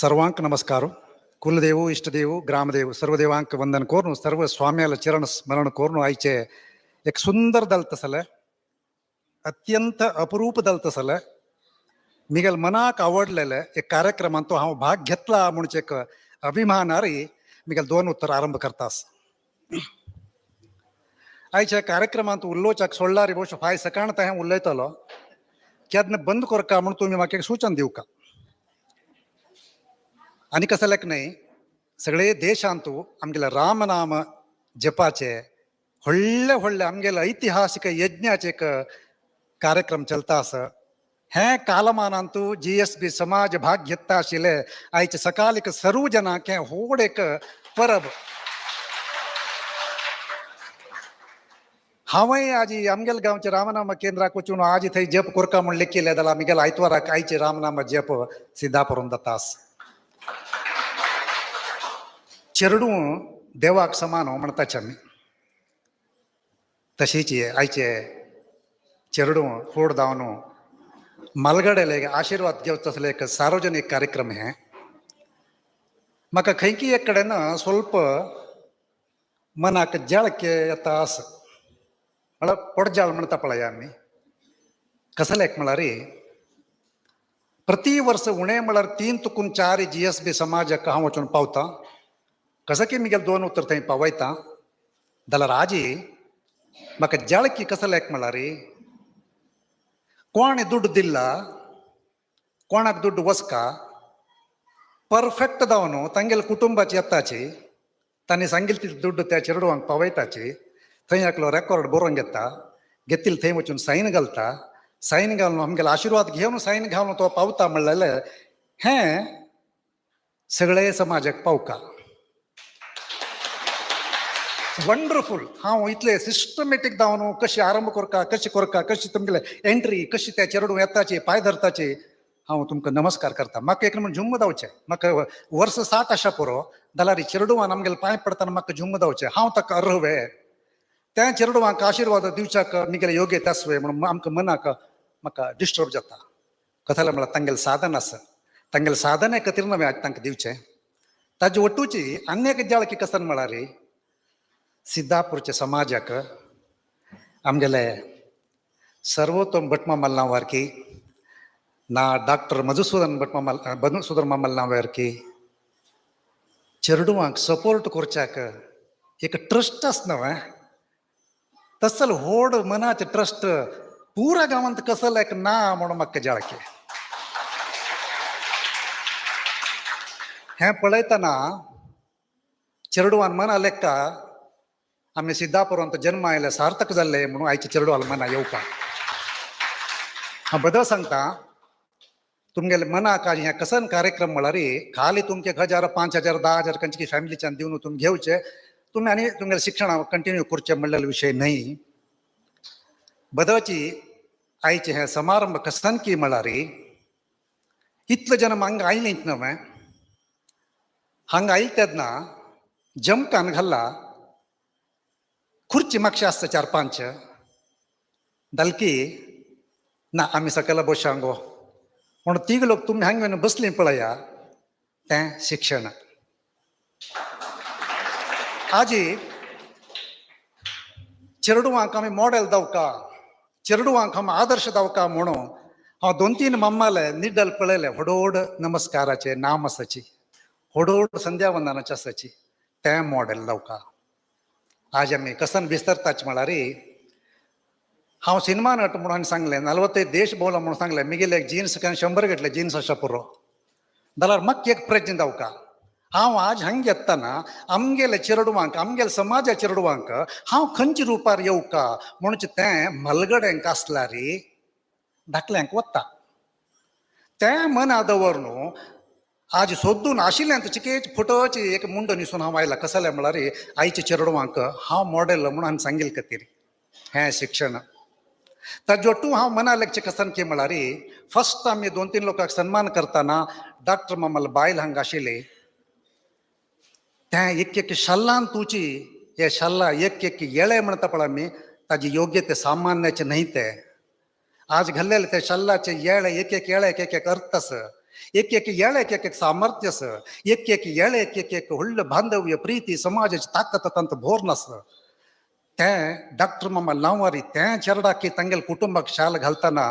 सर्वांक नमस्कार. कुलदेव इष्टदेव ग्रामदेव सर्व देवांक वंदन कोरून सर्व स्वाम्याला चरण स्मरण करून आईचे एक सुंदर दलतसल अत्यंत अपरूप दलतसल मिगल मनाक आवडलेलं एक कार्यक्रमात तो हा भाग घेतला म्हणजे एक अभिमानारी मिगल दोन उत्तर आरंभ करतास. आयच्या कार्यक्रमात उल्लोचक सोडणारी गोष्ट फाय सकाळता हे उल्लयतलो की ಅದನ್ನ बंद करका म्हणून तुम्ही म्हाका एक सूचना देऊ का. आणि कसं नाही सगळे देशांतू आमगेला रामनाम जपाचे व्हडले व्हडले आमगेला ऐतिहासिक यज्ञाचे एक कार्यक्रम चलता अस हे कालमानांतू GSB समाज भाग घेता आशिल्ले आयचे सकाळीक सर्व जनांक हे व्हड एक परब. हांवय आज आमगेल गांवचे रामनाम केंद्राक वचून आज थंय जप करका म्हण लेखिल्ले जाल्यार आमगेल आयतवाराक आयचे रामनाम जप सिद्धापुरून जातास. चेरडू देवाक समान म्हणताचे आमी तशीच आयचे चेरडू फोड जावन मलगडेले आशीर्वाद घेवचो असले एक सार्वजनिक कार्यक्रम हे म्हाका खंयकी एक कडेन स्वल्प मनाक जळके येता आस म्हळ्यार पडजाळ म्हणटा पळय आमी कसले एक म्हळ्यार प्रति वर्ष उणे म्हळ्यार 3 ते 4 GSB समाजाक हांव वचून पावता. कसं की मिगेल दोन उत्तर थंय पावयता जाल्यार आजी म्हाका जळकी कसले एक म्हळ्यार कोण दुड्ड दिला कोणाक दुड्ड वचका परफेक्ट जावन तांगेल कुटुंबाची येताची तांणी सांगिल्ली ती दुड्ड त्या चेडवांक पावयताची थंय एकलो रेकॉर्ड बरोवन घेता घेतिल्ली थंय वचून सायन घालता सायन घालून आमगेलो आशिर्वाद घेवन सायन घालून तो पावता म्हणलेले हें सगळे समाजाक पावका. वंडरफूल. हांव इतले सिस्टमॅटीक जावन कशी आरंभ करता कशी तुमगेले एंट्री कशी त्या चेडू येताची पांय धरताची हांव तुमकां नमस्कार करता. म्हाका एक म्हण झुम्म जावचें म्हाका वर्स 60 आसा पुरो जाल्यार चेडवान आमगेले पांय पडतना म्हाका झुम्म जावचें हांव ताका अर्हवे त्या चेडवांक आशिर्वाद दिवच्याक मिगेले योग्य आसवे म्हणून आमकां मनाक म्हाका डिस्टर्ब जाता. कथालें म्हळ्यार तांगेलें साधन आसा तांगेलें साधन खातीर नवें आज तांकां दिवचें. ताजे वटूची आनी एक जळकी कसन म्हळ्यार सिद्धापूरच्या समाजाक आमगेले सर्वोत्तम भटमामल नांवारकी ना डॉक्टर मधुसूदन मामल नांवारकी चेडवांक सपोर्ट करच्याक एक ट्रस्ट आस न्हय तसल व्हड मनाचे ट्रस्ट पुरा गांवांत कसले एक ना म्हणून म्हाका जळकी. हें पळयतना चेडवान मना लेक्का आमी सिद्धापुरांत जन्म आयले सार्थक जाल्ले म्हणून आयचे चेडवाल मना येवपाक. हांव बदल सांगता तुमगेले मनाक आज हें कसन कार्यक्रम म्हळ्यार खाली तुमचे 1000 5000 10,000 खंयची फॅमिलीच्यान दिवन तुमी घेवचे तुमी आनी तुमगेलें शिक्षण कंटिन्यू करचें म्हणलेलो विशय न्हय. बदलची आयचे हें समारंभ कसन की म्हळ्यार इतले जन हांगा आयलींच न्हय हांगा आयले तेन्ना जमकान घाल्ला खुर्ची म्हापशे आसता 4-5 दलकी ना आमी सकयल बसशांगो म्हणून तीग लोक तुमी हांगा येवन बसलीं पळया तें शिक्षण. आजी चेडवांक आमी मॉडेल जावका चेडवांक आमी आदर्श जावका म्हणून हांव 2-3 माम्माले निड्डल पळयले व्हडोड नमस्काराचे नाम आसाची व्हडोड संध्यावंदनाचे आसाची तें मॉडेल जावका. आज आमी कसन विस्तरताचे म्हळ्यार हांव सिनेमा नट म्हणून सांगलें 40 देश भोंवलो म्हणून सांगलें मिगेले एक जिन्स 100 घेतले जिन्स आसा पुरो जाल्यार म्हाका एक प्रश्न जावका हांव आज हांगा येतना आमगेले चेडवांक आमगेले समाजा चेडवांक हांव खंयच्या रुपार येवका म्हणचे तें मलगड्यांक आसल्यार धाकल्यांक वता तें मना दवरून आज सोदून आशिल्ल्यांत चिकेच फुटोची एक मुंड न्हिसून हांव आयला कसलें म्हळ्यार आयच्या चेडवांक हांव मॉडेल म्हणून हांवें सांगिल्लें खातीर हें शिक्षण. ताजोटू हांव मना लेगचें कसन की म्हळ्यार फस्ट आमी 2-3 लोकांक सन्मान करतना डॉक्टर मामल बायल हांगा आशिल्ले तें एक शल्लान तुची हे शल्ला एक येळे म्हणटा पळय आमी ताजी योग्य ते सामान्याचे न्हय ते आज घाल्लेले ते शल्लाचे येळे एक येळ्याक एक अर्थ आसा एक एक येळे एक एक सामर्थ्य अस एक एक येळे एक एक व्हडलं बांधव्य प्रीती समाजाची ताकद तांत भोर नस तें डॉक्टर मम्मा लांवारी तें चेरडाकी तांगेल कुटुंबाक शाल घालतना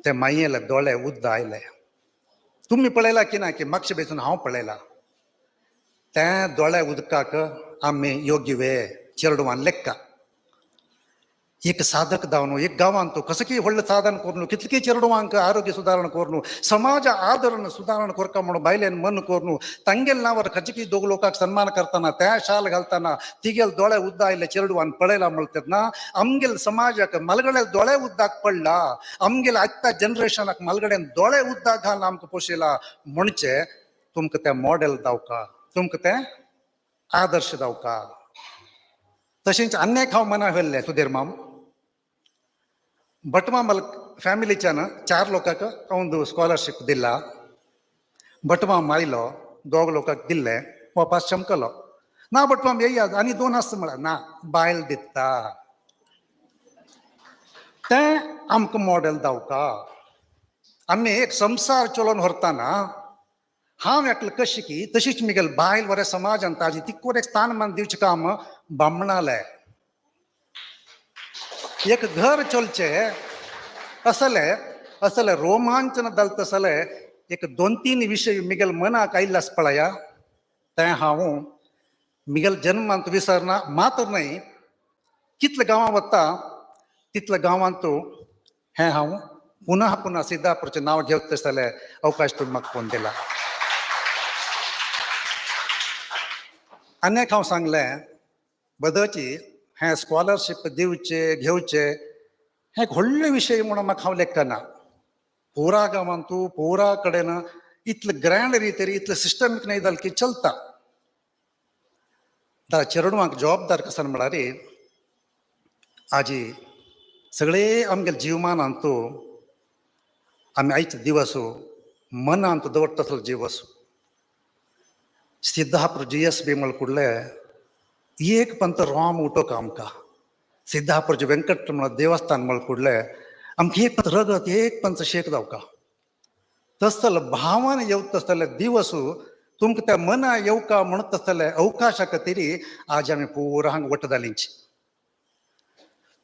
ते मायेले दोळे उद्द आयले. तुम्ही पळयला की ना की मागचे बेसून हांव पळयला तें दोळे उदकाक आमी योग्य वे चेरडवान लेक्का एक साधक जावन एक गांवांत तूं कसं की व्हडलें साधन करून कितली चेरडवांक आरोग्य सुदारण करून समाज आदरण सुदारण करता म्हणून बायलेन मन करून तांगेल नांवार खचकी दोग लोकांक सन्मान करताना त्या शाल घालताना तिगेल दोळे उद्द आयले चेरडवान पळयला म्हणतात ना आमगेल समाजाक मलगडे दोळे उद्दाक पडला आमगेल आजच्या जनरेशनाक मलगड्यान दोळे उद्दाक घालून आमकां पोशिला म्हणचे तुमकां तें मॉडेल जावका तुमकां तें आदर्श जावका. तशेंच आनी एक हांव मना व्हेल्लें सुधीर माम बटमा मल फॅमिलीच्यान 4 लोकांक हांव स्कॉलरशीप दिला. बटमा मायलो 2 लोकांक दिल्लें वापस चमकलो ना बटमाम येयात आनी 2 आसता म्हळ्यार ना बायल दिता तें आमकां मॉडेल जावका. आमी एक संवसार चलोवन व्हरताना हांव एकलो कशी की तशीच मिगेल बायल बरें समाजान ताजी तिकोर एक स्थानमान दिवचें काम बामणालें. एक घर चलचे असले रोमांचन जाले एक 2-3 विषय मिगेल मनाक आयिल्ले पळया तें हांव मिगेल जन्मांत विसरना. मात्र न्हय कितले गांवां वता तितले गांवांत हें हांव पुनः पुनः सिद्धापूरचें नांव घेवता तसले अवकाश तुम्ही म्हाका फोन दिला. आनी एक हांव सांगलें बदची हें स्कॉलरशीप दिवचे घेवचे हें एक व्हडले विशय म्हणून म्हाका हांव लेखना. पोरा गांवांत पोरा कडेन इतलें ग्रँड रितीन इतलें सिस्टमीक न्हय जालें की चलता. चेडवांक जबाबदार कसन म्हळ्यार आजी सगळे आमगेले जिवमानांत आमी आयच दिवस मनांत दवरता तसलो दिवस सिद्धापूर GSB म्हणले एक पंत राम उठोक आमकां सिद्धापूरचे वेंकटरमण देवस्थान म्हणले आमकां एक पंत रगत एक पंच शेक जावका. तसले भावान येवता तसले दिवस तुमकां त्या मना येवका म्हणत तसले अवकाशा खातीर आज आमी पुरा हांगा वट जालींची.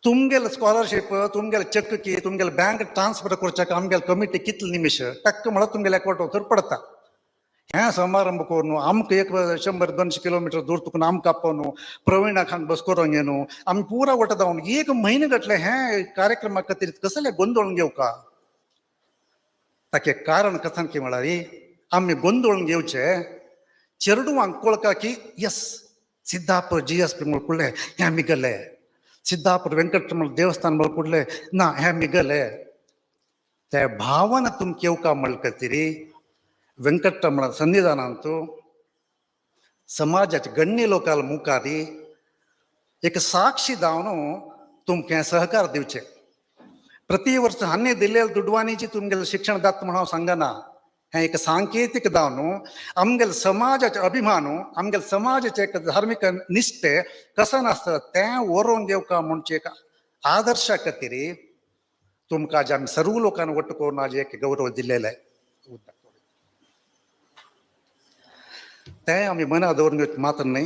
तुमगेले स्कॉलरशीप तुमगेले चेक की तुमगेले बँक ट्रान्सफर करच्याक आमगेले कमिटी कितले निमिश टक्क म्हणत तुमगेले एकवट थंय पडता. हें समारंभ करून आमकां एक 100-200 किलोमिटर दूर तुकून आमकां आपोवन प्रवीणाक हांगा बस करूंक न्हू आमी पुरा वट जावन एक म्हयने गटले हें कार्यक्रमा खातीर कसले गोंदळून घेवका. ताका एक कारण कथन की म्हळ्यार आमी गोंदळून घेवचे चेडवांक कळका की यस सिद्धापूर GSB म्हणले हें मिगले सिद्धापूर वेंकटरमण देवस्थान म्हणले ना हें मिगले त्या भावान तुमकां येवका म्हण खातीर वेंकटरमण सन्निधानांत समाजाच्या गण्य लोकांक मुखार एक साक्षी जावन तुमकां सहकार दिवचे. प्रति वर्स हांणी दिल्लेल्या दुडवांनीची तुमगेलें शिक्षण जाता म्हणून हांव सांगना. हें एक सांकेतीक जावन आमगेले समाजाचे अभिमान आमगेले समाजाचे एक धार्मीक निश्ठे कसन आसता तें व्हरोन घेवका म्हणचे एक आदर्शा खातीर तुमकां आज आमी सर्व लोकांनी वट्ट करून आज एक गौरव दिल्लेले तें आमी मना दवरून घेवचें मात्र न्हय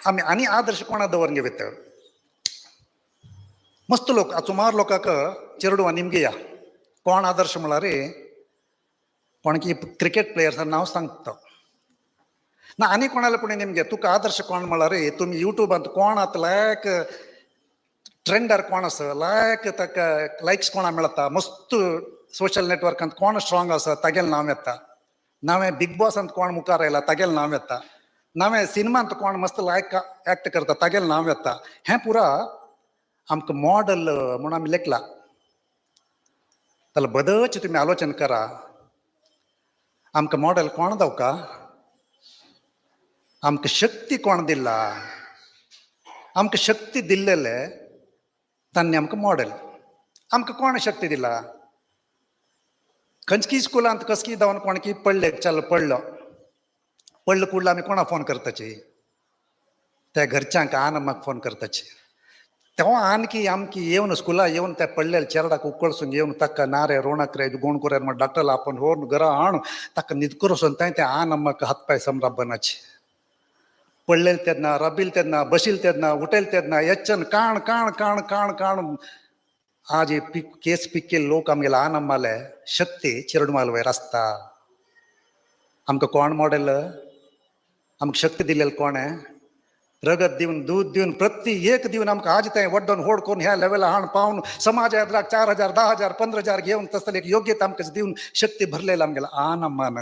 आमी आनी आदर्श कोणा दवरून घेवता. मस्त लोक सुमार लोकांक चेडवां निमगे या कोण आदर्श म्हळ्यार कोण की क्रिकेट प्लेयर्सान नांव सांगता ना आनी कोणाले पुणे निमगे तुका आदर्श कोण म्हळ्यार तुमी युट्यूबांत कोण आतां लायक ट्रेंडर कोण आसा लायक ताका लायक्स कोणा मेळटा मस्त सोशल नेटवर्कांत कोण स्ट्रॉंग आसा तागेलें नांव येता. नवे बिग बॉसांत कोण मुखार आयला तागेलें नांव येता. नवे सिनेमांत कोण मस्त लायक एक्ट करता तागेलें नांव येता. हें पुरा आमकां मॉडल म्हणून आमी लेखला. जाल्यार बदच तुमी आलोचन करा आमकां मॉडल कोण जावका आमकां शक्ती कोण दिला आमकां शक्ती दिल्लेले तांणी आमकां मॉडल आमकां कोण शक्ती दिला. खंयची स्कुलांत कसकी जावन कोण की पडले चल पडलो कुडलो आमी कोणा फोन करताची त्या घरच्यांक आन म्हाका फोन करताची तेव्हा आणखी आमकी येऊन स्कूला येऊन त्या पडलेल्या चेरडाक उकळसून येऊन तक्क नारे रोणक्रे गुण कुऱ्यार मग डॉक्टरला आपण होर घरा हाण तक्क निद्करसून ते आ नमक हातपाय समरा बनाचे पडलेल तेदना रबील तेदना बशील तेदना उठेल तेदना यच्चन काण काण काण काण काण आज हे पीक केस पिकेल लोक आमगेला आ नम्माले शक्ती चिरडमाल वयर आसता आमकां कोण मॉडेल आमकां शक्ती दिलेलं कोण आहे रगत दिवन दूध दिवन प्रति एक दिवन आमकां आज तें वड्डोन होड करून ह्या लेवला हाण पावन समाजाक 4,000 10,000 15,000 घेवन तसले एक योग्यता आमकां दिवन शक्ती भरलेला आमगेला आ नम्मान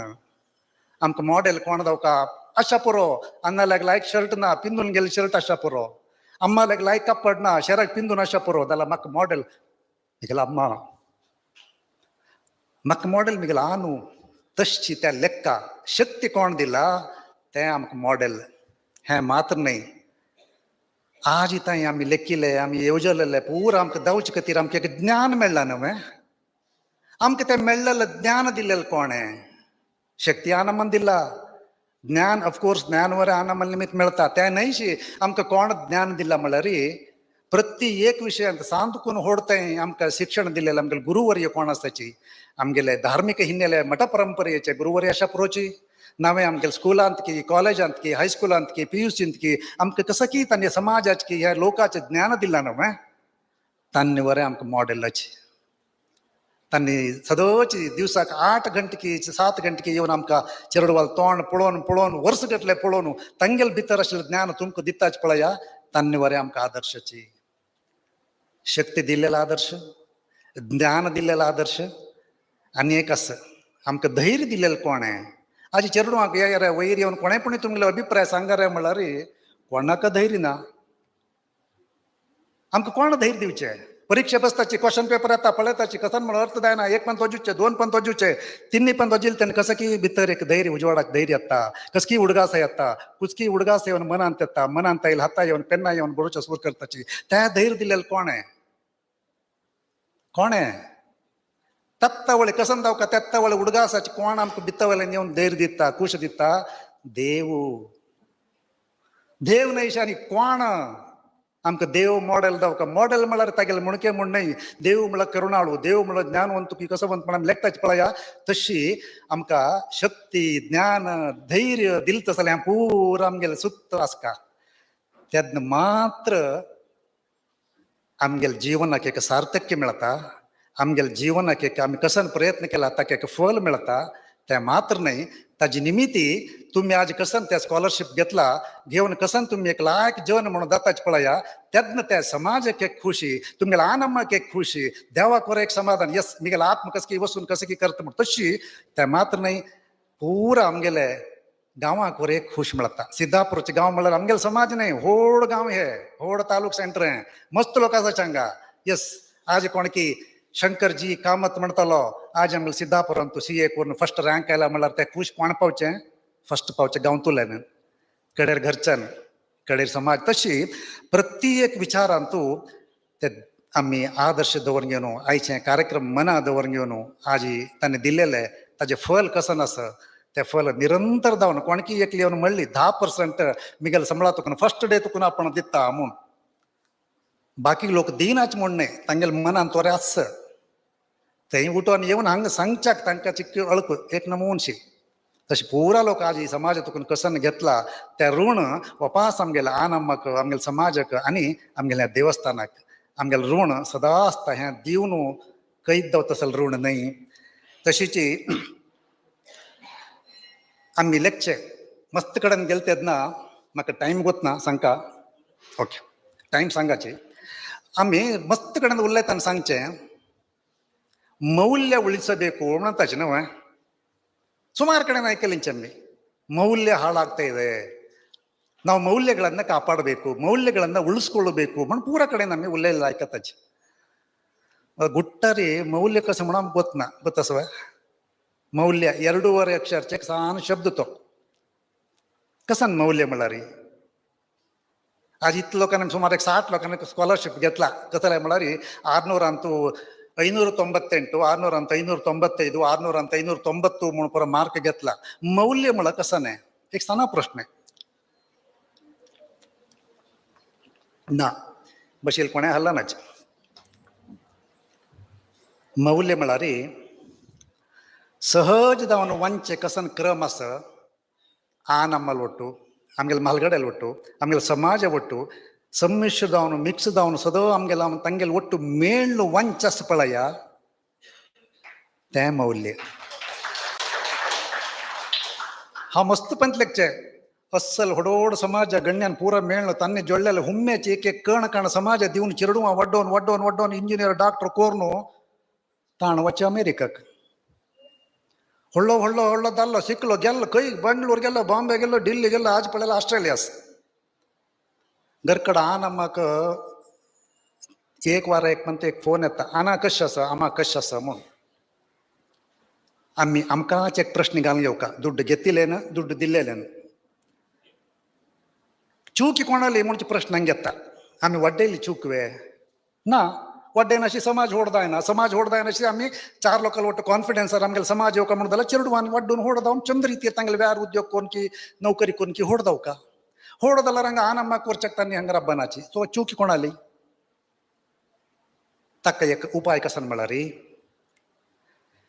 आमकां मॉडेल कोण जावका अशा पुरो अन्नाल्याक लायक शर्ट ना पिंदून गेले शर्ट अशा पुरो अम्माल्याक लायक कपड ना शर्ट पिंदून अशा पुरो जाल्यार म्हाका मॉडेल मिगेला अम्मा म्हाका मॉडेल मिगेला आ न्हू तशी त्या लेक्का शक्ती कोण दिला तें आमकां मॉडेल हें मात्र न्ही आज ताईं आमी लेखिल्ले आमी येवजलेले पूर आमकां जावचे खातीर आमकां एक ज्ञान मेळ्ळां न्हू आमकां तें मेळ्ळेलें ज्ञान दिलेलें कोणें शक्ती आनमन दिला ज्ञान ऑफकोर्स ज्ञान वर आनमन निमित्त मेळटा तें न्हयशी आमकां कोण ज्ञान दिला म्हळ्यार प्रति एक विशयांत सांतकून होडतें आमकां शिक्षण दिलेलें आमगेले गुरुवर्य कोण आसताची आमगेले धार्मीक हिन्नेले मठ परंपरेचे गुरुवर्य अशा पुरोची नावे आमगेले स्कुलांत की कॉलेजांत की हायस्कुलांत की PUCंत की आमकां कसं की तांणी समाजाचे की ह्या लोकांचें ज्ञान दिलां न्हू तांणी वरें आमकां मॉडेलाची तांणी सदोची दिवसाक 8 घंटे की 7 घंटे की येवन आमकां चेरडवाल तोंड पळोवन पळोवन वर्स गटले पळोवन तांगेले भितर आशिल्लें ज्ञान तुमकां दिताच पळया तांणी वरें आमकां आदर्शाची शक्ती दिलेला आदर्श ज्ञान दिलेला आदर्श आनी एक आसा आमकां धैर्य दिलेलें कोण आहे आज चेडवांक या रे वयर येवन कोणें पूण तुमगेलो अभिप्राय सांगा रे म्हळ्यार कोणाक धैर्य ना आमकां कोण धैर्य दिवचें परीक्षा बसताची क्वेश्चन पेपर येता पळयताची कसन म्हण अर्थ जायना 1 पण तोजूचे 2 पण तोजूचे 3 पण तोजिल तेन्ना कसं की भितर एक धैर्य उजवाडाक धैर्य येता कसकी उडगास येता कुचकी उडगास येवन मनांत येता मनांत येईल हाता येवन पेन्ना येवन बरोवचे सुरू करताची त्या धैर्य दिलेलं कोण आहे तत्ता वळे कसन जावका तेत्ता वळे उडगासाची कोण आमकां भितर वयल्यान येवन धैर्य दिता कुश दिता देव न्हयशे आनी कोण आमकां देव मॉडेल जावका मॉडेल म्हळ्यार तागेले मुणके म्हूण न्हय देव म्हळ्यार करुणाळू देव म्हळ्यार ज्ञानवंत की कसं म्हणत आमी लेखताची पळया तशी आमकां शक्ती ज्ञान धैर्य दिलें तसलें पुरो आमगेलें सुत्त आसका तेन्ना मात्र आमगेल्या जिवनाक एक सार्थक्य मेळटा आमगेल्या जिवनाक एक आमी कसन प्रयत्न केला ताका एक फल मेळटा तें मात्र न्हय ताजी निमित्ती तुम्ही आज कसन त्या स्कॉलरशिप घेतला घेवन कसन तुम्ही एक लायक जन म्हणून जाताच पळया तेन्ना त्या समाजाक एक खुशी तुमगेला आनंदाक एक खुशी देवाक वर एक समाधान यस मिगेला आत्म कसकी वसून कसं की करता म्हणून तशी तें मात्र न्हय पुरा आमगेले गांवाक वर एक खुश मेळटा सिद्धापूरचे गांव म्हळ्यार आमगेले समाज न्हय व्हड गांव हे व्हड तालूक सेंटर हे मस्त लोक आसा हांगा यस आज कोण की शंकरजी कामत म्हणटालो आज आमगेले सिद्धापुरान तूं CA करून फर्स्ट रँक आयला म्हळ्यार तें खूश कोण पावचें फर्स्ट पावचें गांवतुल्यान कडेर घरच्यान कडेर समाज तशी प्रत्येक विचारान तूं ते आमी आदर्श दवरून घेवन आयचे कार्यक्रम मना दवरून घेवन आज ताणें दिलेले ताजें फल कसन आसा तें फल निरंतर जावन कोणकी एकली येवन म्हणली 10% मिगेल संबळा तुका फर्स्ट डे तुका आपण दिता म्हूण बाकी लोक दिनाच म्हूण न्हय तांगेले मनान तोरे आस थंय उठोन येवन हांगा सांगच्याक तांकां चिक्की अळक एक नमुनशी तशें पुरा लोक आज ही समाज तुकून कसन घेतला तें ऋण वपास आमगेल्या आनम्माक आमगेल्या समाजाक आनी आमगेल्या देवस्थानाक आमगेलें ऋण सदां आसता हें दिवन कैद जावं तसलें ऋण न्हय तशीची आमी लेखचे मस्त कडेन गेले तेन्ना म्हाका टायम वतना सांगता ओके टायम सांगाचे आमी मस्त कडेन उलयतना सांगचें ಮೌಲ್ಯ ಉಳಿಸಬೇಕು ಅನ್ನತಾಚೆ ನಾವು ಸುಮಾರು ಕಡೆ ನಾಯ್ಕಲಿಂಚಮ್ಮಿ ಮೌಲ್ಯ ಹಾಳಾಗ್ತಾ ಇದೆ ನಾವು ಮೌಲ್ಯಗಳನ್ನ ಕಾಪಾಡಬೇಕು ಮೌಲ್ಯಗಳನ್ನ ಉಳಿಸ್ಕೊಳ್ಳಬೇಕು ಮನ್ ಪೂರ ಕಡೆ ನಮಗೆ ಉಲ್ಲೆ ಆಯ್ಕತ್ತಾಚಿ ಗುಟ್ಟರಿ ಮೌಲ್ಯ ಕಸ म्हण ಗೊತ್ತನ ಗೊತ್ತಸವ मौल्य 2.5 अक्षरचे सान शब्द तो कसन मौल्य म्हळ्यार आज इतल्या लोकांनी सुमार 60 लोकांनी स्कॉलरशिप घेतला कसं म्हळ्यार 600 ಅಂತೂ 598 600 ಅಂತ 595 600 ಅಂತ 590 म्हणून पर मार्क घेतला मौल्य म्हळ्यार कसं नाही एक साना प्रश्न आहे ना बशील कोण्या हल्लानाच मौल्य म्हळारी सहज जावन ವಂಚೆ ಕಸನ್ ಕ್ರಮ ಅಸ ಆ ನಮ್ಮಲ್ಲಿ ಒಟ್ಟು ಆಮೇಲೆ ಮಲ್ಗಡೆಯಲ್ಲಿ ಒಟ್ಟು ಆಮೇಲೆ ಸಮಾಜ ಒಟ್ಟು ಸಮ್ಮಿಶ್ರದವನು ಮಿಕ್ಸ್ದವನು ಸದಾ ಆಮೇಲೆ ಅವನ ತಂಗೆಲ್ ಒಟ್ಟು ಮೇಳ್ಳು ವಂಚಸ್ ಪಳಯ त्या मौल्य हा मस्त पंचलेकचे अस्सल होडोड समाज गण्यान पुरा मेळणं तान्ने जोडलेले हुम्म्याचे एक एक कण कण समाज दिवन चिरडुवा वड्डोन वड्डोन वड्डोन इंजिनियर डॉक्टर कोरनो ताण वच्चे अमेरिकाक ಹೊಳ್ಳೋ ಹೊಳ್ಳೋ ಹೊಳ್ಳೋದಲ್ಲ ಸಿಕ್ಕಲು ಗೆಲ್ಲ ಕೈ ಬೆಂಗಳೂರು ಗೆಲ್ಲ ಬಾಂಬೆ ಗೆಲ್ಲ ఢిల్లీ ಗೆಲ್ಲ आज पडेला ऑस्ट्रेलियास घरकड आ नमक एक वार एक म्हणते एक फोन येता आना कशें आसा आमा कशें आसा म्हूण आम्ही आमकांच एक प्रश्न घालून घेवका दुड्ड घेतिले ना दुड्ड दिल्लेले ना चूक कोणाली म्हणचे प्रश्न हंगे येता आम्ही वड्डेली चूकवे ना वड्डेनाशी समाज ಹೊಡ್ದಾಯನ समाज ಹೊಡ್ದಾಯನशी आम्ही चार लोकल ಒಟ್ಟು ಕಾನ್ಫಿಡೆನ್ಸ್ आमगे समाज येवका म्हणून जाल्यार चिरडवान वड्डून ಹೊಡ್ದಾವ್ चंद ರೀತಿ तांगले व्यार उद्योग कोणकी नोकरी कोणकी ಹೊಡ್ದಾವ್ का ಹೊಡ್ದಲ್ಲ ರಂಗ आ नम्मा कोरचक तांनी हंग रब्बानाची तो चूक कोणाली ताका एक उपाय कसन म्हळ्यार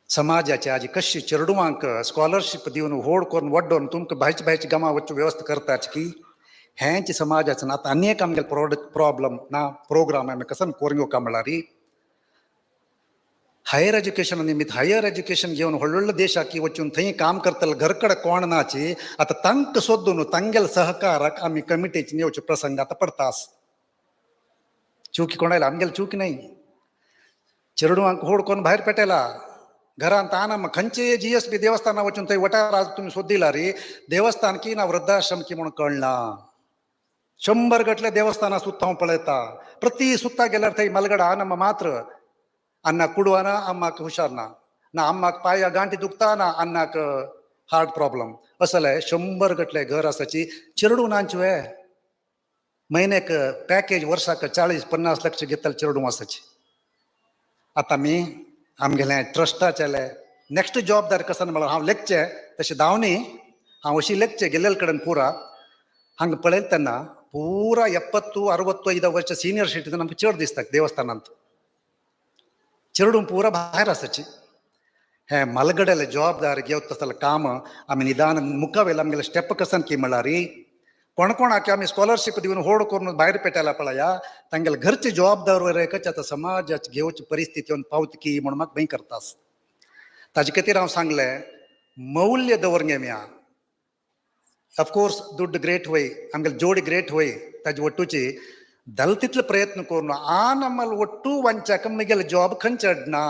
समाजाचे आजी कशी चिरडुवांक स्कॉलरशिप दिवन होड करून वड्डोन तुमकां भायची भायची गमा वच्ची व्यवस्था करताच की हेंच समाजाचो आतां अनेक आमगे प्रॉब्लम ना प्रोग्राम आमी कसन करूंक येवका म्हळ्यार हायर एज्युकेशन निमित्त हायर एज्युकेशन घेवन व्हडले देशाकी वचून थंय काम करतले घरकडे कोण नाची आतां तांकां सोदून तांगेल सहकाराक आमी कमिटीचे येवचे प्रसंग आतां पडतास चुकी कोणाला आमगेल चूक नाही चिरडुवांक होड कोरून भायर पेटयला घरांत आना मग खंयचे GSB देवस्थाना वचून थंय वटार तुम्ही सोदिला रे देवस्थान की ना वृद्धाश्रम की म्हणून कळना 100 गटले देवस्थाना सुत्ता हांव पळयता प्रति सुत्ता गेल्यार थंय मलगडा आना मात्र अन्नाक कुडवाना अम्माक हुशार ना ना अम्माक पांया गांठी दुखता ना अन्नाक हार्ट प्रॉब्लम असले 100 गटले घर आसाची चिरडूनांची वे महिन्याक पॅकेज वर्साक 40-50 लक्ष घेतले चिरडू आसाची आतां मी आमगेले ट्रस्टाचेले नेक्स्ट जबाबदारी कसन म्हळ्यार हांव लेखचे तशें धांवनी हांव अशी लेखचे गेल्ले कडेन पुरा हांगा पळयलें तेन्ना पुरा 70-65 वर्सां सिनियर सिटीजन आमकां चड दिसता देवस्थानांत चिरडून पुरा भायर आसाची हे मलगडेले जबाबदारी घेवता आसतलें काम आमी निदान मुखावेल आमगेले स्टेप कसन की म्हळ्यार कोण कोणाक आमी स्कॉलरशीप दिवन होड करून भायर पेटयला पळया तांगेले घरची जबाबदार वर कशें आतां समाजाची घेवची परिस्थिती येवन पावता की म्हूण म्हाका भंय करतास ताजे खातीर हांव सांगलें मौल्य दवरूंक मेळा ऑफकोर्स दुड्ड ग्रेट वय आमगेले जोडी ग्रेट वय ताजे ಒಟ್ಟುची दल तितले प्रयत्न करून आ नम्मल ಒಟ್ಟು ವಂಚಕ मिगेले जॉब खंयचे अडना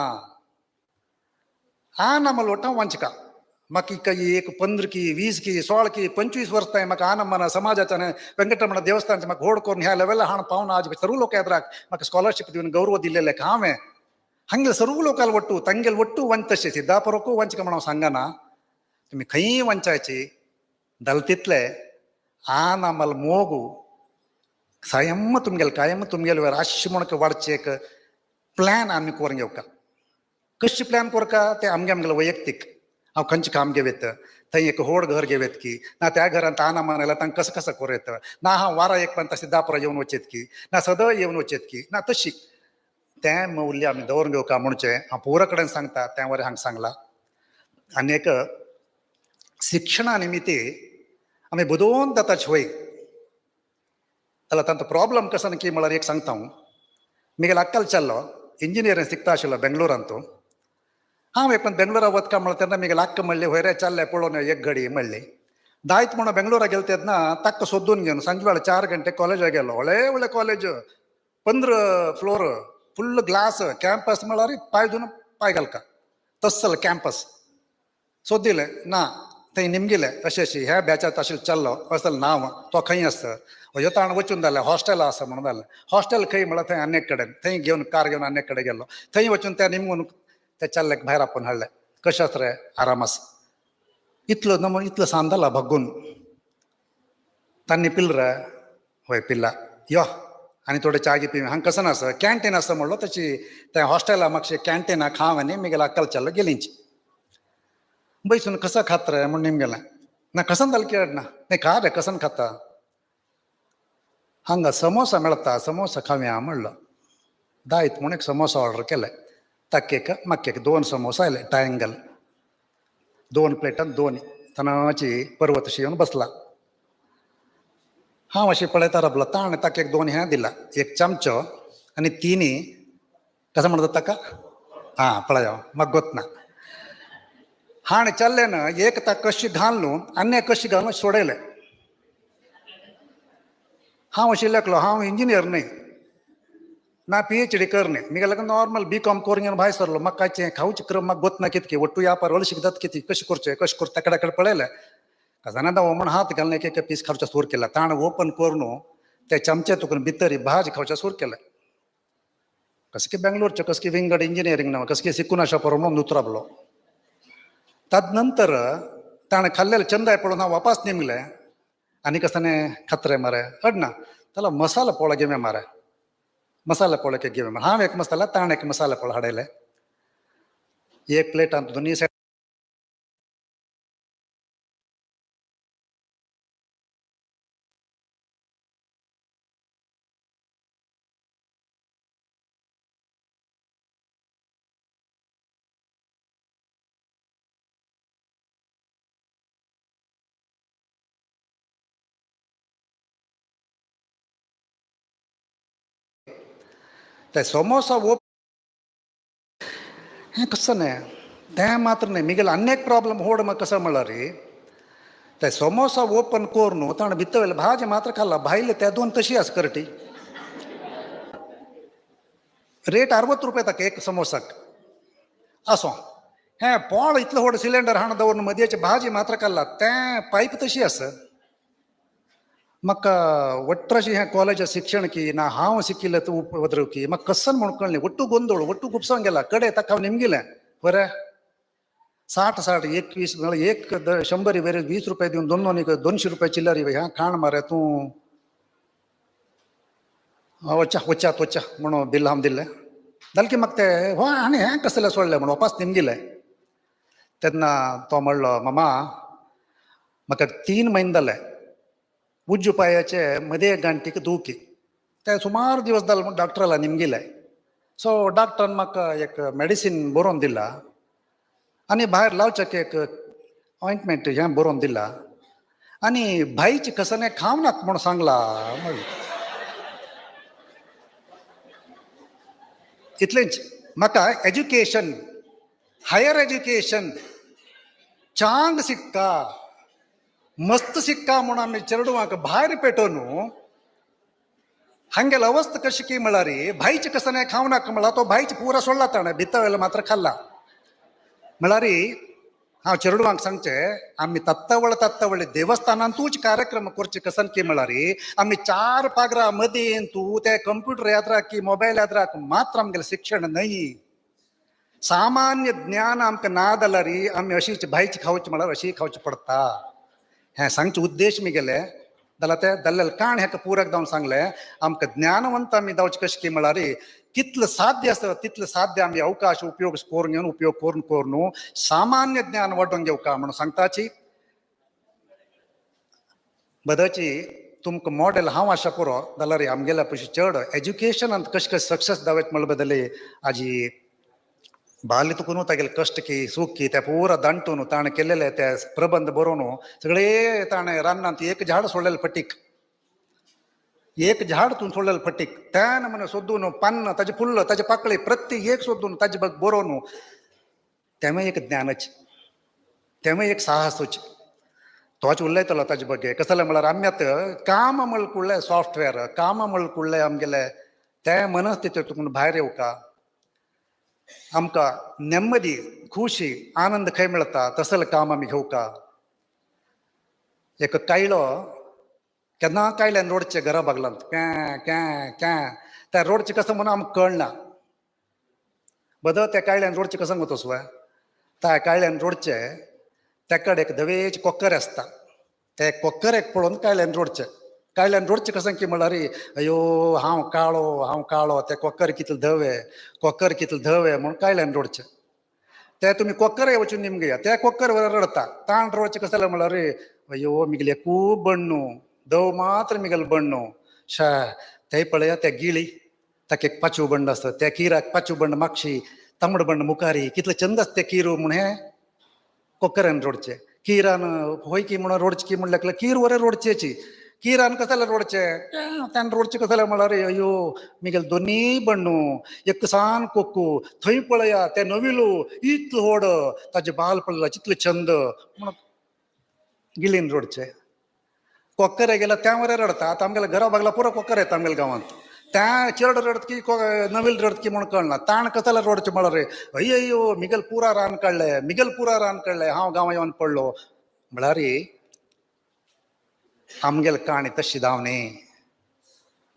आ नम्मल ಒಟ್ಟು ವಂಚಕ म्हाका इका एक 15 की 20 की 16 की 25 वर्स ताय म्हाका आनंद समाजाच्या वेंकटरमण देवस्थानचे म्हाका होड करून ह्या लेवला हाण पावन आज सर्व लोक येद्राक म्हाका स्कॉलरशीप दिवन गौरव दिलेले हांवें हंगे सर्व लोकाल ಒಟ್ಟು ತಂಗೆಲ್ ಒಟ್ಟು ವಂಚसे ಸಿದ್ದಾಪುರಕ್ಕೂ ವಂಚಕ म्हणून सांगना तुम्ही खंय ವಂಚಾयची दल तितले आ नम्मल मोगू कायम तुमगेल वर अशें म्हणून वाडचे एक प्लॅन आमी करून घेवका कशी प्लॅन करका ते आमगेले वैयक्तीक हांव खंयचें काम घेवेत थंय एक होड घर घेवेत की ना त्या घरांत आना मानयला तांकां कसं कसं करेत ना हांव वारा एक पण तशें दापरा येवन वचेत की ना सदळ येवन वचेत की ना तशी तें मौल्य आमी दवरून घेवका म्हणचें हांव पुरा कडेन सांगता त्या वरें हांगा सांगलां आनी एक शिक्षणा निमित्ती आमी बुदोवन जाताचे वय जाल्यार तांचो प्रॉब्लम कसो की म्हळ्यार एक सांगता हांव मिगेल अक्कल चल्लो इंजिनियरींग शिकता आशिल्लो बेंगलोरांत हांव एक बेंगलोरा वचका म्हणलें तेन्ना मिगेल अक्क म्हणलें वयर चल्ले पळोवन एक घडी म्हणली दायत म्हणून बेंगलोरा गेले तेन्ना ताका सोदून घेवन सांजे वेळा 4 गंटे कॉलेजाक गेलो व्हडले college 15 floor full glass campus म्हळ्यार पांय धुवन पांय घालका तस्सल कॅम्पस सोदिलें ना थंय निमगेले अशें ह्या बॅचांत आशिल्लो चल्लो असलें नांव तो खंय आसता ह्यो ताण वचून जालें हॉस्टेला आसा म्हणून जालें हॉस्टेल खंय म्हळ्यार थंय आनी एक कडेन थंय घेवन कार घेवन आनी एक कडेन गेलो थंय वचून त्या निमगून त्या चल्ल्याक भायर आपोवन हाडलें कशें आसा रे आराम आसा इतलो नमो इतलो सांदला भगून तांणी पिल रे हय पिल्ला यो आनी थोडे च्या घे पिवी हांगा कसं आसा कॅन्टीन आसा म्हणलो तशी त्या हॉस्टेला म्हाका कॅन्टीनाक खाव आनी मिगेल अक्कल चल्लो गेलींची बैसून कसं खात रे म्हणून निमगेलें ना कसन जालें की ना नाही खा रे कसन खाता हांगा समोसा मेळता समोसा खावया म्हणलं दायत म्हणून एक समोसा ऑर्डर केले ताकेक मक्केक 2 समोसा आयले ट्रायंगल 2 प्लेटात 2 तनाची पर्वतशी येऊन बसला हांव अशी पळयता राबलो ताणें ताका एक 2 हें दिला एक चमचो आनी तिनी कसं म्हणटा ताका हां पळय म्हाका गोतना हाणें चल्लेन एक ताक कशी घालून आनी एक कशी घालून सोडयलें हांव अशी लेखलो हांव इंजिनियर न्ही ना PhD करने मिगे नॉर्मल B.Com करून भायर सरलो म्हाका कांयचें खावचें क्रम म्हाका गोतना कितके वट्टू यापार हळ शिकतात कितें कशें करचें कशें करचें ताकडे कडेन पळयलें खजाना हो म्हण हात घालून एक पीस खावचें सुरू केला ताण ओपन करून ते चमचे तुकून भितर भाजी खावचें सुरू केलें कसं की बेंगलोरचें कसं की विंगड इंजिनियरींग ना कसं की शिकून अशा पळोवन म्हणून उतराबलो ताद नंतर ताणें खाल्लेलें चंदाय पळोवन हांव वापस निमलें आनी कसं खतरे मरे अडना त्याला मसाला पोळा घेवे मारे मसाला पोळके घेवे मारे हांव एक मसाला ताण एक मसाला पोळ हाडयले एक प्लेट दोनी सायड ते समोसा हें कसं न्ही तें मात्र न्ही मिगेल आनी एक प्रॉब्लम होड म्हाका कसं म्हळ्यार ते समोसा ओपन करून ताणें भितर भाजी मात्र खाल्ला भायले ते 2 तशी आसा करटी रेट 60 रुपये ताका एक समोसाक असो हें पोळ इतलो व्हड सिलेंडर हाण दवरून मदयेची भाजी मात्र खाल्ला तें पायप तशी आसा म्हाका वट्ट अशी हें कॉलेजात शिक्षण की ना हांव शिकिल्लें तूं वद्र की म्हाका कसन म्हूण कळ्ळें वट्टू गोंदळ वट्टू खुपसून गेला कडे ताका हांव निमगिलें बरें 60 21 एक 100 वेरे 20 रुपये दिवन 200 रुपये चिल्लर ह्या खाण मरे तूं वच्चा म्हणून बिल हांव दिल्लें जालें की म्हाका ते हो आनी हें कसलें सोडलें म्हणून वापस निमगिलें तेन्ना तो म्हणलो मामा म्हाका 3 म्हयने जाले उज्ज पांयाचे मदे गांठीक दुखी ते सुमार दिवस जाले म्हूण डॉक्टराला निमगिले सो डॉक्टरान म्हाका एक मेडिसीन बरोवन दिला आनी भायर लावचें एक ऑइंटमेंट हें बरोवन दिला आनी भाईची कसने खाव नाका म्हणून सांगला इतलेंच म्हाका एज्युकेशन हायर एज्युकेशन चांग सिक्का मस्त सिक्का म्हणून आमी चेडवांक भायर पेटोवन हंगेल अवस्था कशी की म्हळ्यार भाईचे कसं खाव नाका म्हळ्यार तो भाईचे पुरा सोडला ताणें भितर मात्र खाल्ला म्हळ्यार हांव चेडवांक सांगचें आमी तत्तावळे देवस्थानांतूच कार्यक्रम करचे कसन की म्हळ्यार आमी 4 पागरा मदीं तूं ते कंप्युटर याद राख की मोबायल याद राख मात्र आमगेलें शिक्षण न्हय सामान्य ज्ञान आमकां ना जाल्यार आमी अशीच भाईची खावची म्हळ्यार अशी खावची पडटा हें सांगचे उद्देश मिगेले जाल्यार ते जाल्लें काण हेका पुरक जावन सांगलें आमकां ज्ञानवंत आमी जावचे कशें की म्हळ्यार कितलें साध्य आसा तितलें साध्य आमी अवकाश उपयोग करून घेवन उपयोग करून सामान्य ज्ञान वाडोवन घेवका म्हणून सांगताची बदाची तुमकां मॉडेल हांव आशा पुरो जाल्यार आमगेल्या पयशे चड एज्युकेशनांत कशें कशें सक्सेस जावचे म्हणले बदली आजी बाल्य तुकून तागेले कश्ट की सूख की ते पुरा दांटून ताणें केलेले ते प्रबंध बरोवन सगळे ताणें रान्नांत एक झाड सोडलेलें फटीक एक झाड तूं सोडलेलें फटीक त्यान म्हण सोदून पान्न ताजे फुल्ल ताजे पाकळी प्रत्येक एक सोदून ताजे बरोवन तें एक ज्ञानच तें एक साहसूच तोच उलयतलो ताजे बगे कसं जालें म्हळ्यार आमी आतां काम म्हळ्ळ कुडलें सॉफ्टवेअर काम म्हळ्ळ कुडलें आमगेलें तें मनस्थिती तुकून भायर येवका आमकां नेम्मदी खुशी आनंद खंय मेळटा तसलें काम आमी घेवका एक कायलो केन्ना कायल्यान रोडचे घरा बागलांत त्या रोडचे कसं म्हणून आमकां कळना बद त्या कायल्यान रोडचे कसं वतोस वा त्या कायल्यान रोडचे तेकडे एक धवेचे कोक्कर आसता ते कोक्करेक पळोवन कायल्यान रोडचे कसं की म्हळ्यार अयो हांव काळो ते कोक्कर कितले धवे म्हणून कायल्यान रोडचे ते तुमी कोक्कर वचून निमगे त्या कोक्कर रडता ताण रोडचे कसं जालें म्हळ्यार अयो मिगले खूब बण्णू दव मात्र मिगेल बण्णू शा ते पळया त्या गिळी ताका एक पांचवो बंड आसता त्या किराक पांचवो बंड मागशी तांबड बंड मुखारी कितले चंद आसता ते किरू म्हण हे कोकऱ्यान रोडचे किरान होय की म्हणून रोडची की म्हणल्यार कीर वरे रोडचेची किरान कसाले रोडचे त्यान रोडचे कसाले म्हळ्यार अयो मिगेल दोनी बण्णू एकसान कोक्कू थंय पळया ते नविलू इतलो व्हड ताजे बाल पडला चितले चंद म्हणून गिलीन रोडचे कोक्करे गेला त्या वरे रडता आता आमगेल्या घरा बागला पुरो कोक्कर येता आमगेल्या गांवांत त्या चेड रडत की नवील रडत की म्हणून कळना ताण कसाला रोडचे म्हळ्यार रे अय्यो मिगल पुरा रान काडले मिगल पुरा रान काडले हांव गांवां येवन पडलो म्हळ्यार आमगेल काणी तशी धांवनी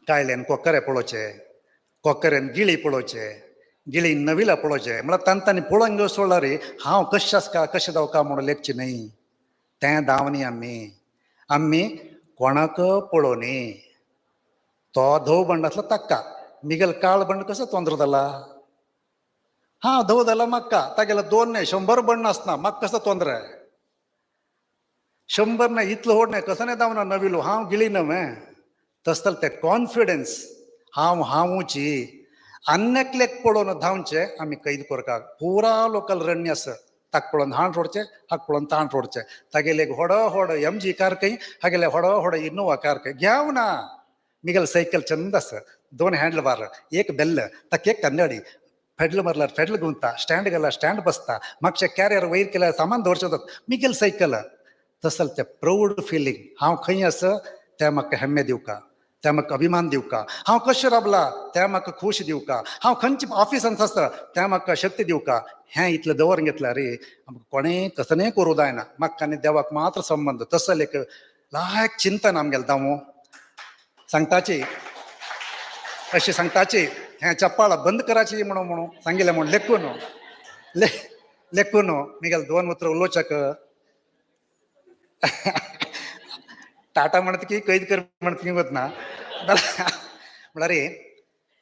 कायल्यान कोक्करे पळोवचे कोक्कऱ्यान गिळी पळोवचे गिळीन नविला पळोवचे म्हळ्यार तांणी पळोवन घेवन सोडला रे हांव कशें आसका कशें धांवका म्हणून लेखचे न्हय तें धांवनी आमी कोणाक पळोवनी तो धव बंड आसलो ताका मिगेल काळ बंड कसो तोंदर जाला हा धव जाला म्हाका तागेलो 2 न्हय 100 बंड आसना म्हाका कसो तोंदर 100 न्हय इतलो व्हड न्हय कसो न्हय धांवना नविलो हांव गिळी न्हय तस जाल्यार ते कॉन्फिडन्स हांवूची अन्यकलेक पळोवन धांवचे आमी कैद करता पुरा लोकल रण्य आसा ताका पळोवन हाण रोडचे हाका पळोवन ताण रोडचे तागेले व्हड MG कार खंय हागेले व्हड इनोवा कार खंय घेवं ना मिगेल सैकल चंद आसा 2 हँडल बार एक बेल्ल ताका एक कन्नडी फेडल मारल्यार फेडल गुंता स्टँड गेल्यार स्टँड बसता मागचे कॅरियर वयर केल्यार सामान दवरचें मिगेल सैकल तसल ते प्राऊड फिलींग हांव खंय आसा ते म्हाका हेम्मे दिवका ते म्हाका अभिमान दिवका हांव कशें राबला ते म्हाका खूश दिवका हांव खंयच्या ऑफिसांत आसता ते म्हाका शक्ती दिवका हें इतलें दवरून घेतल्यार रे कोणें कसं न्हय करूं जायना म्हाका आनी देवाक मात्र संबंध तसल एक लायक चिंतन आमगेलें धांवू सांगताची अशी सांगताची हें चप्पाळ बंद कराची म्हणून सांगिल्लें म्हणून लेखून मिगेल 2 उतर उलोवचेक टाटा म्हणत की कैद कर म्हणत की वतना म्हळ्यार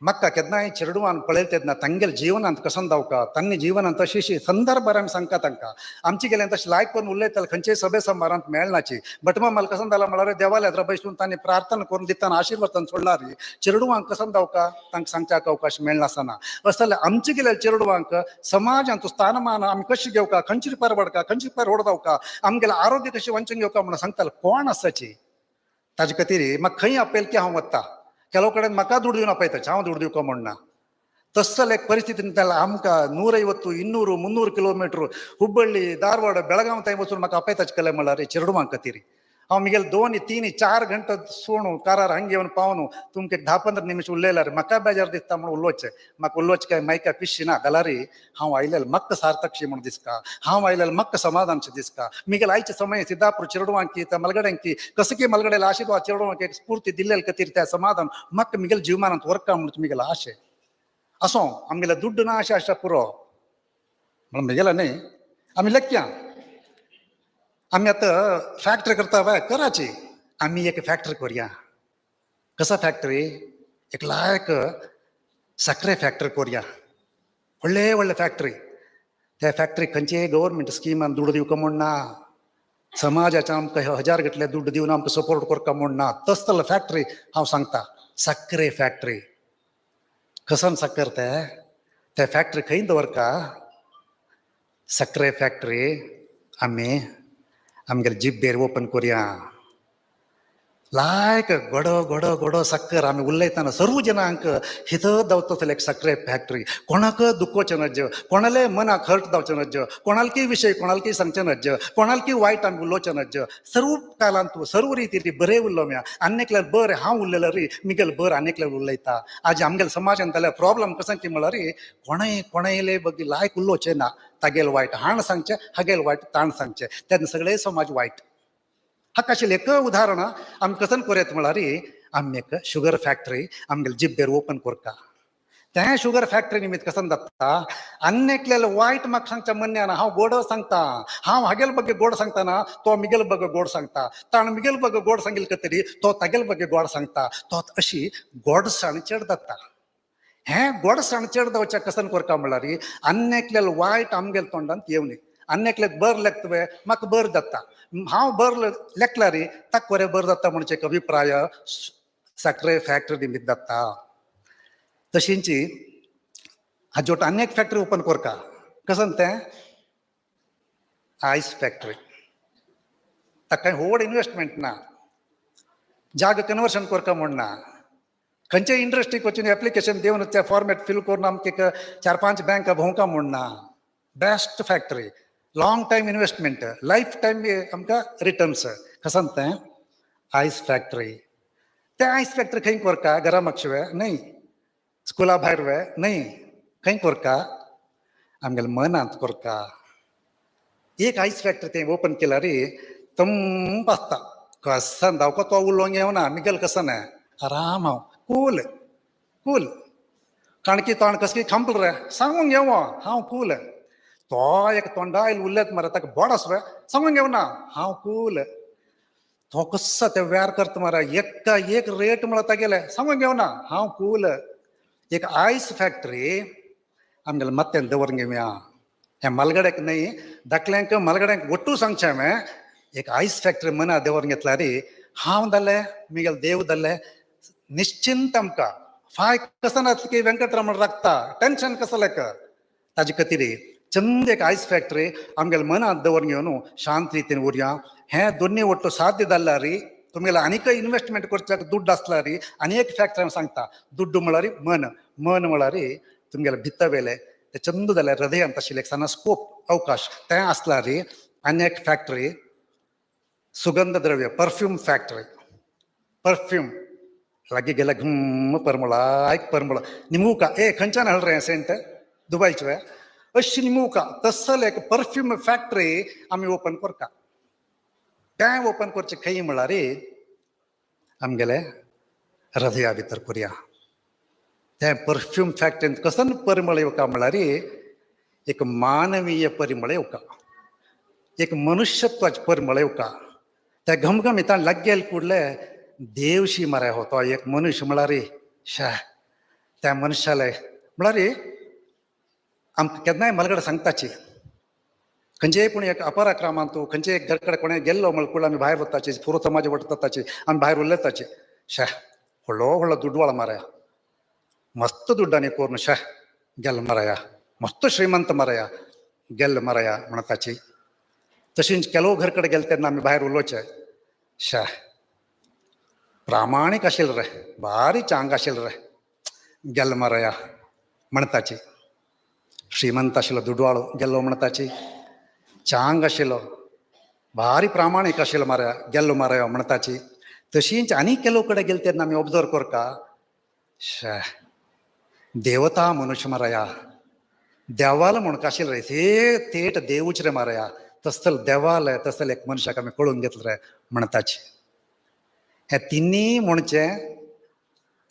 म्हाका केन्नाय चेडवान पळयता तेन्ना तांगेल्या जिवनांत कसो धांवका तांगे जिवनांत अशी संदर्भार आमी सांगता तांकां आमचे गेल्यान तशें लायक करून उलयताले खंयच्याय सभे समारांत मेळनाची बट म्हाका कसो जाला म्हळ्यार देवाल्या बसून तांणी प्रार्थना करून दितना आशिर्वाद सोडला रे चेडवांक कसो धांवका तांकां सांगच्याक अवकाश मेळनासतना असं जाल्यार आमचे गेल्या चेडवांक समाजांत स्थानमान आमी कशें घेवका खंयची परवडका खंयची परवड धांवका आमगेलें आरोग्य कशें वांचून घेवका म्हणून सांगताले कोण आसाची ताजे खातीर म्हाका खंय अपेल की हांव वता ಕೆಲವು ಕಡೆ म्हाका ದುಡ್ಡು दिवन आपयता हांव ದುಡ್ಡು दिवका म्हणना तसल एक परिस्थितीन आमकां 150 200 300 किलोमीटर हुब्बಳ್ಳಿ धारवाड बेळगांव थंय वचून म्हाका आपयताचे केले म्हळ्यार चेडवांक खातीर हांव मिगेल 2 3 4 घंटा सोणू कारार हंगे येवन पावनू तुमकां 10-15 निमिष उरलेल्यार म्हाका बेजार दिसता म्हणून उलोवचें म्हाका उलोवचें काय मायका पिशी ना जाल्यार हांव आयलें म्हाका सार्थकशी म्हणून दिसता हांव आयलें म्हाका समाधानशें दिसता मिगेल आयचे समय सिद्धापूर चिरडवांकी त्या मलगड्यांकी कसं की मलगड्याला आशिर्वाद चिरडवांक एक स्फूर्ती दिल्ले खातीर त्या समाधान म्हाका मिगेल जिवमानांत वर्का म्हणून मिगेल आशे असो आमगेले दुड्ड ना आशा पुरो म्हणून मिगेला न्हय आमी लेख्या आमी आतां फॅक्टरी करता बाय कराची आमी एक फॅक्टरी करुया कसा फॅक्टरी एक लायक साखरे फॅक्टरी करुया व्हडले फॅक्टरी त्या फॅक्टरी खंयचे गव्हर्मेंट स्किमान दुड्ड दिवका म्हूण ना समाजाच्या आमकां 1000 गटले दुड्ड दिवन आमकां सपोर्ट करता म्हूण ना तसले फॅक्टरी हांव सांगता साखरे फॅक्टरी कसन साखर ते फॅक्टरी खंय दवरका साखरे फॅक्टरी आमी आमगेले जिब्बेर ओपन करुया लायक घोडो साखर आमी उलयतना सर्व जनांक हित दावतले एक साखरे फॅक्टरी कोणाक दुखोवचें नज कोणाले मनाक हर्ट जावचें नज कोणालकी विशय कोणालकी सांगचें नज कोणालकी वायट आमी उलोवचें नज सर्व कालांत सर्व रितीन बरें उरलो म्या आनेकल्यार बरें हांव उरलेलो रे मिगेल बरें आनेकल्यार उलयता आज आमगेल्या समाजान जाल्यार प्रॉब्लम कसो की म्हळ्यार कोणायले बगी लायक उलोवचें ना तागेल वायट हाण सांगचें हागेल वायट ताण सांगचें तेन्ना सगळे समाज वायट हाका आशिल्लें एक उदाहरण आमी कसन करयत म्हळ्यार आमी एक शुगर फॅक्टरी आमगेले जिब्बेर ओपन करता त्या शुगर फॅक्टरी निमित्त कसन जाता अन्यकलेले वायट म्हाका सांगच्या मन्यान हांव गोड सांगता हांव हागेल बगे गोड सांगताना तो मिगेल बगे गोड सांगता ताण मिगेल बगे गोड सांगिल्ले खातीर तो तागेल बगे गोड सांगता तो अशी गोडसाण चड जाता हें गोडसाण चड जावचें कसन करता म्हळ्यार अन्यकलेले वायट आमगेल्या तोंडांत येवनी अन्यकलेक बर लेखतवे म्हाका बर जाता हांव बर लेखल्यार ताका बरें बर जाता म्हणचे एक अभिप्राय साखरे फॅक्टरी निमित्त जाता तशींची हाजोट आनी एक फॅक्टरी ओपन कोरका कसं तें आयस फॅक्टरी ताका व्हड इन्वेस्टमेंट ना जाग कन्वर्शन कोरका म्हण ना खंयचे इंडस्ट्रीक वचून एप्लिकेशन दिवन ते फॉर्मेट फिल करून आमकां 4-5 बँक भोंवका म्हण ना best factory long time investment life time आमकां रिटर्न्स कसं तें आयस फॅक्टरी ते आयस फॅक्टरी खंय कोरका घरा म्हागशिवे न्हय स्कुला भायर वे न्हय खंय कोरका आमगेल्या मनांत कोरका एक आयस फॅक्टरी ते ओपन केला रे तंप आसता कसन धांवको तो उलोवंक येवना मिगेल कसन आराम हांव कूल कूल काणकी तोंड कसकी खांपल रे सांगूंक येवो हांव कूल तो एक तोंडायल उरलेत मरे ताका बोड आस रे सांगूंक येवना हांव कूल तो कसा ते व्यार करता मरे एक्का एक रेट म्हळ्यार तागेले सांगूंक येवना हांव कूल एक आयस फॅक्टरी आमगेले मत्तेन दवरूंक येवया हे मलगड्याक न्हय धाकल्यांक मलगड्यांक ಒಟ್ಟು सांगचें हांवें एक आयस फॅक्टरी मना दवरून घेतला रे हांव जालें मिगेल देव जालें निश्चिंत आमकां फाय कसं की वेंकटरमण राखता टेन्शन कसं लेक ताजे खातीर चंद एक आयस फॅक्टरी आमगेल्या मनांत दवरून घेवन शांत रितीन उरया हें दोनी ಒಟ್ಟು साध्य जाल्ला री तुमगेले आनीक इन्वेस्टमेंट करच्याक दुड्ड आसला री आनी एक फॅक्टरी हांव सांगता दुड्ड म्हळ्यार मन मन म्हळ्यार तुमगेले भितर वेले ते चंद जाल्यार हृदयांत आशिल्ले एक सना स्कोप अवकाश तें आसला री आनी एक फॅक्टरी सुगंध द्रव्य परफ्यूम फॅक्टरी परफ्यूम लागीं गेल्या घुम्म परमळ आयक परमळ निमुका खंयच्यान हाडले रे सेंट दुबयचे अशी निमुका तसल एक परफ्यूम फॅक्टरी आमी ओपन करता तें ओपन करचें खंय म्हळ्यार आमगेले हृदया भितर करया तें परफ्यूम फॅक्टरींत कसन परिमळ येवका म्हळ्यार एक मानवीय परिमळ येवका एक मनुष्यत्वाचे परिमळ येवका त्या घमघमितान लागेल कुडले देवशी मरे हो तो एक मनुष्य म्हळ्यार शा त्या मनशाले म्हळ्यार आमकां केन्नाय मलगड सांगताची खंयचेय पूण एक अपराक्रामांत तूं खंयचे एक घर कडेन कोणें गेल्लो म्हळ्यार कुडलो आमी भायर वताची पुरो समाज वताची आमी भायर उलयताची शा व्हडलो व्हडलो दुडवाळ मारया मस्त दुड्डांनी कोरून शा गेल मरया मस्त श्रीमंत मरया गेल्ल मरया म्हणताची तशींच केलो घर कडेन गेले तेन्ना आमी भायर उलोवचे शा प्रामाणीक आशिल्लो रे भारी चांग आशिल्लो रे गेल्ल मरया म्हणताची श्रीमंत आशिल्लो दुडवाळो गेल्लो म्हणताची चांग आशिल्लो भारी प्रामाणीक आशिल्लो मरया गेल्लो मरया म्हणताची तशींच आनी केलो कडेन गेले तेन्ना आमी ऑब्जर्व करता शा देवता मनुष्य मरया देवाल म्हणून आशिल्लो रे ते थेट देवूच रे मरया तसल देवाल तसल एक मनशाक आमी कळून घेतलो रे म्हणताची हे तिनी म्हणचें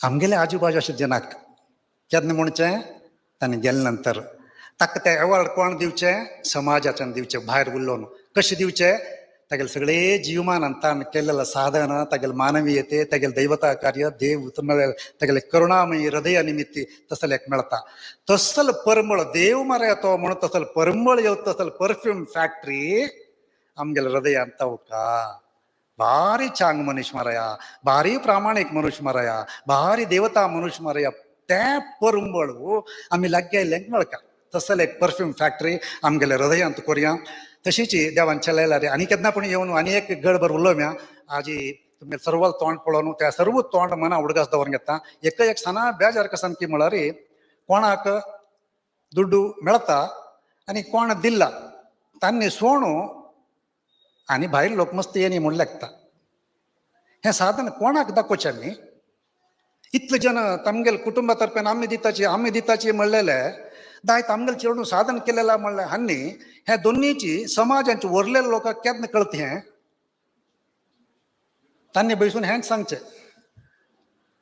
आमगेले आजूबाजू अशें जनाक केन्ना म्हणचें ताणें गेले नंतर ताका ते एवॉर्ड कोण दिवचें समाजाच्यान दिवचें भायर उरलो न्हू कशें दिवचें तागेले सगळे जिवमानान ताणें केलेलें साधन तागेले मानवीयते तागेले दैवता कार्य देव तागेले करुणामयी हृदया निमित्ती तसल एक मेळटा तसल परमळ देव मरे तो म्हणून तसल परमळ येवं तसल परफ्यूम फॅक्टरी आमगेले हृदयांत तवका भारी चांग मनीस मरया भारी प्रामाणीक मनुष्य मरया भारी देवता मनुष्य मरया तें परमळ आमी लागीं मेळका तसल एक परफ्यूम फॅक्टरी आमगेल्या हृदयांत करया तशीच देवान चलयला रे आनी केन्ना पूण येवन आनी एक गडभर उलोवया आजी तुमगे सर्व तोंड पळोवन त्या सर्व तोंड मना उडगास दवरून घेता एक सना बेजार कसान की म्हळ्यार कोणाक दुड्डू मेळता आनी कोण दिला तांणी सोणू आनी भायर लोक मस्त येनी म्हूण लागता हें साधन कोणाक दाखोवचें आमी इतले जन तामगेल कुटुंबा तर्फेन आमी दिताची म्हणलेले दायत आमगेल चेडूं साधन केलेला म्हणलें हांनी हे दोनीची समाजांचे उरलेले लोकांक केन्ना कळत हें तांणी बैसून हेंच सांगचें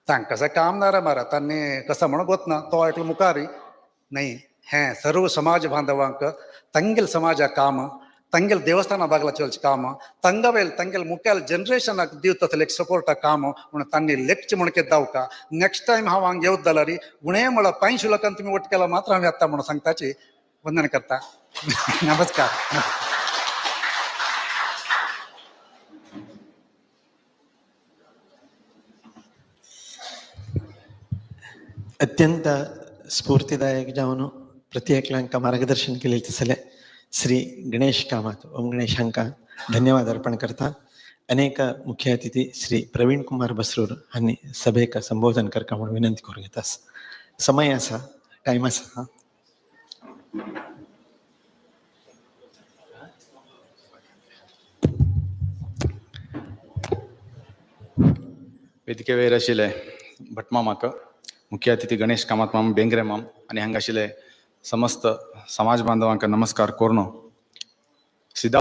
तांकां कशें काम ना रे मारा तांणी कसं म्हणून वतना तो एकलो मुखारी न्हय हें सर्व समाज बांधवांक तांगेल समाजाक काम तांगेल देवस्थाना बागला चलचें काम तांगवेल तांगेल मुखेल जनरेशनाक दिवता एक सपोर्टा काम म्हणून तांणी लेखचें म्हण दावका नेक्स्ट टायम हांव हांगा येवत जाल्यार उणें म्हळ्यार 500 लोकांक तुमी वोट केला मात्र हांव येता म्हणून सांगताची वंदन करता नमस्कार अत्यंत स्फूर्तिदायक जावन प्रति एकल्यांक मार्गदर्शन केले तसले श्री गणेश कामत ओम गणेश हांकां धन्यवाद अर्पण करता. अनेक मुख्य अतिथी श्री प्रवीण कुमार बसरूर हांणी सभेक संबोधन करता म्हणून विनंती करूं येता. समय आसा, टायम आसा. वेदिके वयर आशिल्ले भटमामाक मुख्य अतिथी गणेश कामत माम बेंगरे माम आनी हांगा आशिल्ले समस्त समाज बांधवांक नमस्कार करून सिदा